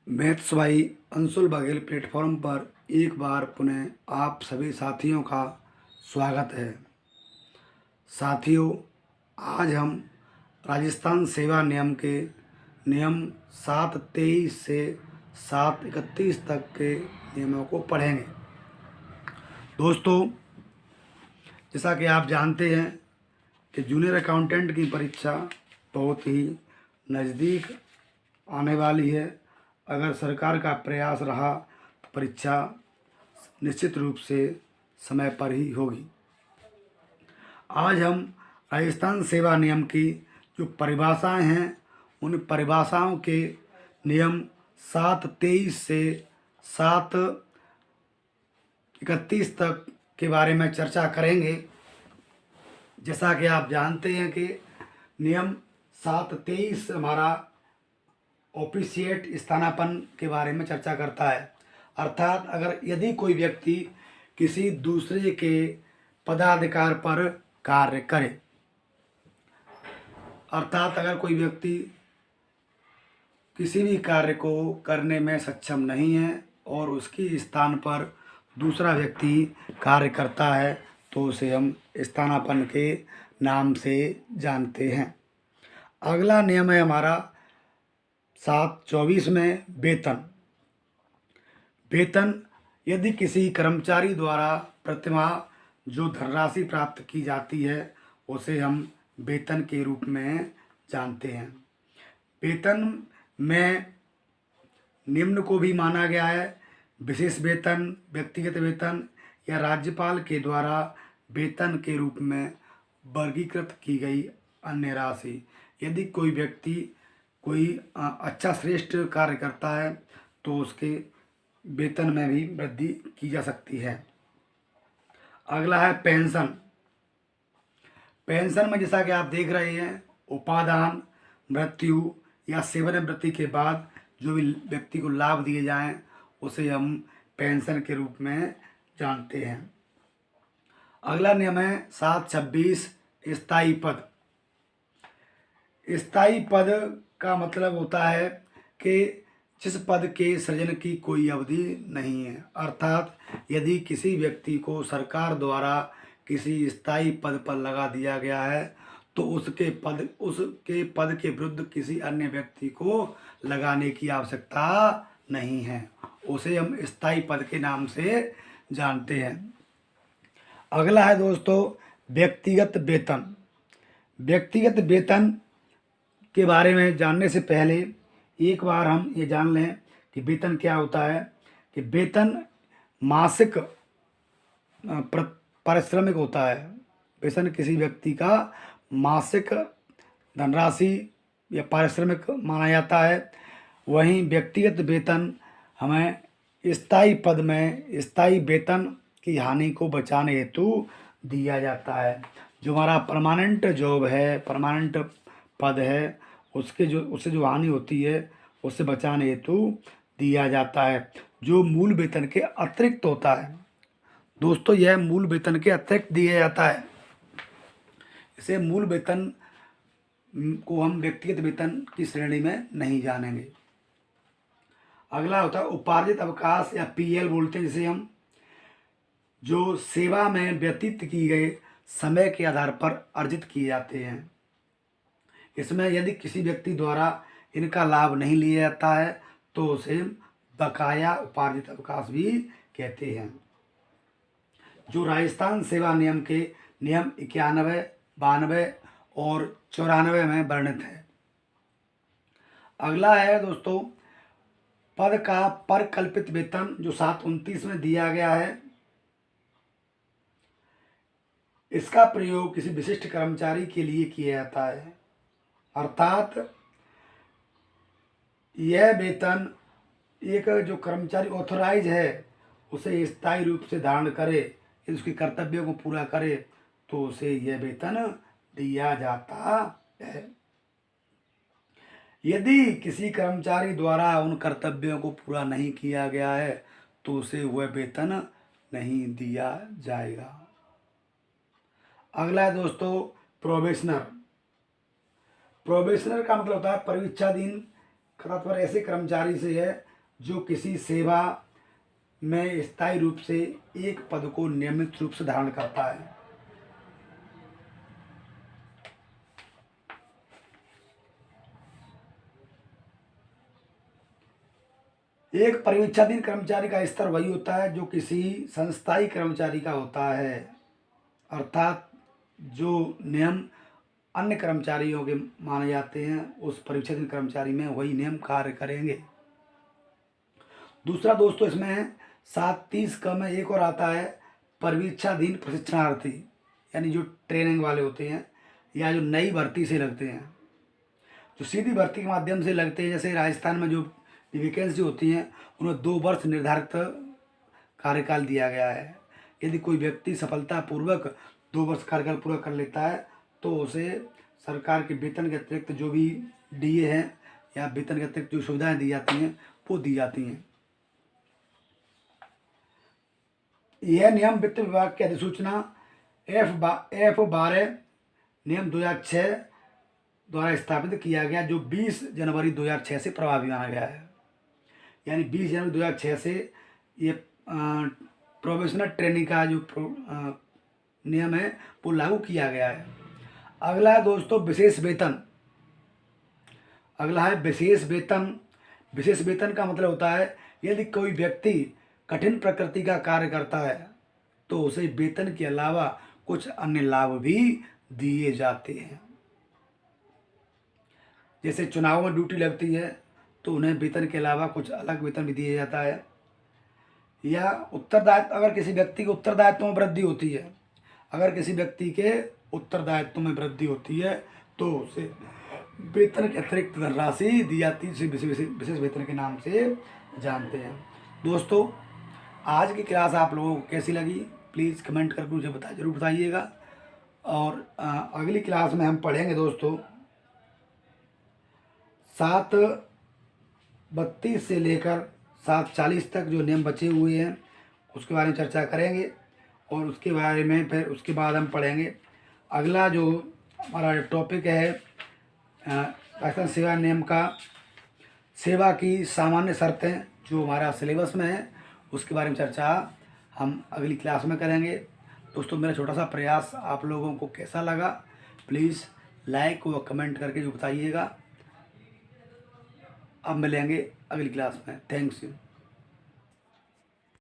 Maths भाई Anshul Baghel platform पर एक बार पुनः आप सभी साथियों का स्वागत है। साथियों, आज हम राजस्थान सेवा नियम के नियम 7(23) से 7(31) तक के नियमों को पढ़ेंगे। दोस्तों, जैसा कि आप जानते हैं कि जूनियर अकाउंटेंट की परीक्षा बहुत ही नज़दीक आने वाली है। अगर सरकार का प्रयास रहा तो परीक्षा निश्चित रूप से समय पर ही होगी। आज हम राजस्थान सेवा नियम की जो परिभाषाएं हैं, उन परिभाषाओं के नियम 7(23) से 7(31) तक के बारे में चर्चा करेंगे। जैसा कि आप जानते हैं कि नियम 7(23) हमारा ऑफिशिएट स्थानापन्न के बारे में चर्चा करता है। अर्थात अगर यदि कोई व्यक्ति किसी दूसरे के पदाधिकार पर कार्य करे, अर्थात अगर कोई व्यक्ति किसी भी कार्य को करने में सक्षम नहीं है और उसकी स्थान पर दूसरा व्यक्ति कार्य करता है तो उसे हम स्थानापन्न के नाम से जानते हैं। अगला नियम है हमारा 7(24) में वेतन। वेतन यदि किसी कर्मचारी द्वारा प्रतिमाह जो धनराशि प्राप्त की जाती है उसे हम वेतन के रूप में जानते हैं। वेतन में निम्न को भी माना गया है: विशेष वेतन, व्यक्तिगत वेतन या राज्यपाल के द्वारा वेतन के रूप में वर्गीकृत की गई अन्य राशि। यदि कोई व्यक्ति कोई अच्छा श्रेष्ठ कार्य करता है तो उसके वेतन में भी वृद्धि की जा सकती है। अगला है पेंशन। पेंशन में जैसा कि आप देख रहे हैं, उपादान, मृत्यु या सेवानिवृत्ति के बाद जो भी व्यक्ति को लाभ दिए जाएं उसे हम पेंशन के रूप में जानते हैं। अगला नियम है 7(26) स्थायी पद। स्थायी पद का मतलब होता है कि जिस पद के सृजन की कोई अवधि नहीं है। अर्थात यदि किसी व्यक्ति को सरकार द्वारा किसी स्थायी पद पर लगा दिया गया है तो उसके पद के विरुद्ध किसी अन्य व्यक्ति को लगाने की आवश्यकता नहीं है। उसे हम स्थायी पद के नाम से जानते हैं। अगला है दोस्तों व्यक्तिगत वेतन। व्यक्तिगत वेतन के बारे में जानने से पहले एक बार हम ये जान लें कि वेतन क्या होता है। कि वेतन मासिक पारिश्रमिक होता है। वेतन किसी व्यक्ति का मासिक धनराशि या पारिश्रमिक माना जाता है। वहीं व्यक्तिगत वेतन हमें स्थायी पद में स्थायी वेतन की हानि को बचाने हेतु दिया जाता है। जो हमारा परमानेंट जॉब है, परमानेंट पद है, उससे जो हानि होती है उससे बचाने हेतु दिया जाता है, जो मूल वेतन के अतिरिक्त होता है। दोस्तों, यह मूल वेतन के अतिरिक्त दिया जाता है। इसे मूल वेतन को हम व्यक्तिगत वेतन की श्रेणी में नहीं जानेंगे। अगला होता है उपार्जित अवकाश या पीएल बोलते हैं, जिसे हम जो सेवा में व्यतीत की गए समय के आधार पर अर्जित किए जाते हैं। इसमें यदि किसी व्यक्ति द्वारा इनका लाभ नहीं लिया जाता है तो उसे बकाया उपार्जित अवकाश भी कहते हैं, जो राजस्थान सेवा नियम के नियम 91, 92 और 94 में वर्णित है। अगला है दोस्तों पद का परकल्पित वेतन, जो 7(29) में दिया गया है। इसका प्रयोग किसी विशिष्ट कर्मचारी के लिए किया जाता है। अर्थात यह वेतन एक जो कर्मचारी ऑथराइज है उसे स्थायी रूप से धारण करे, यदि उसके कर्तव्यों को पूरा करे तो उसे यह वेतन दिया जाता है। यदि किसी कर्मचारी द्वारा उन कर्तव्यों को पूरा नहीं किया गया है तो उसे वह वेतन नहीं दिया जाएगा। अगला है दोस्तों प्रोबेशनर। प्रोबेशनर का मतलब होता है परिवीक्षाधीन। तात्पर्य ऐसे कर्मचारी से है जो किसी सेवा में स्थायी रूप से एक पद को नियमित रूप से धारण करता है। एक परिवीक्षाधीन कर्मचारी का स्तर वही होता है जो किसी संस्थाई कर्मचारी का होता है, अर्थात जो नियम अन्य कर्मचारियों के माने जाते हैं उस परिवीक्षाधीन कर्मचारी में वही नियम कार्य करेंगे। दूसरा दोस्तों इसमें 730 क में एक और आता है परिवीक्षाधीन प्रशिक्षणार्थी, यानी जो ट्रेनिंग वाले होते हैं या जो नई भर्ती से लगते हैं, जो सीधी भर्ती के माध्यम से लगते हैं। जैसे राजस्थान में जो वैकेंसी होती हैं उन्हें 2 वर्ष निर्धारित कार्यकाल दिया गया है। यदि कोई व्यक्ति सफलतापूर्वक 2 वर्ष कार्यकाल पूरा कर लेता है तो उसे सरकार के वेतन के अतिरिक्त जो भी डीए हैं या वेतन के अतिरिक्त जो सुविधाएं दी जाती हैं वो दी जाती हैं। यह नियम वित्त विभाग की अधिसूचना F12 नियम 2006 द्वारा स्थापित किया गया, जो 20 जनवरी 2006 से प्रभावी माना गया है। यानी 20 जनवरी 2006 से ये प्रोफेशनल ट्रेनिंग का जो नियम है वो लागू किया गया है। अगला है दोस्तों विशेष वेतन। अगला है विशेष वेतन। विशेष वेतन का मतलब होता है यदि कोई व्यक्ति कठिन प्रकृति का कार्य करता है तो उसे वेतन के अलावा कुछ अन्य लाभ भी दिए जाते हैं। जैसे चुनाव में ड्यूटी लगती है तो उन्हें वेतन के अलावा कुछ अलग वेतन भी दिया जाता है। या उत्तरदायित्व, अगर किसी व्यक्ति के उत्तरदायित्व में वृद्धि होती है, अगर किसी व्यक्ति के उत्तरदायित्व में वृद्धि होती है तो उसे वेतन के अतिरिक्त धनराशि दी जाती है, जिसे विशेष वेतन के नाम से जानते हैं। दोस्तों आज की क्लास आप लोगों को कैसी लगी प्लीज़ कमेंट करके मुझे जरूर बताइएगा। और अगली क्लास में हम पढ़ेंगे दोस्तों 7:32 से लेकर 7:40 तक जो नियम बचे हुए हैं उसके बारे में चर्चा करेंगे, और उसके बारे में फिर उसके बाद हम पढ़ेंगे अगला जो हमारा टॉपिक है राजस्थान सेवा नियम का सेवा की सामान्य शर्तें, जो हमारा सिलेबस में है उसके बारे में चर्चा हम अगली क्लास में करेंगे। दोस्तों मेरा छोटा सा प्रयास आप लोगों को कैसा लगा प्लीज़ लाइक व कमेंट करके जो बताइएगा। अब मिलेंगे अगली क्लास में। Thanks you.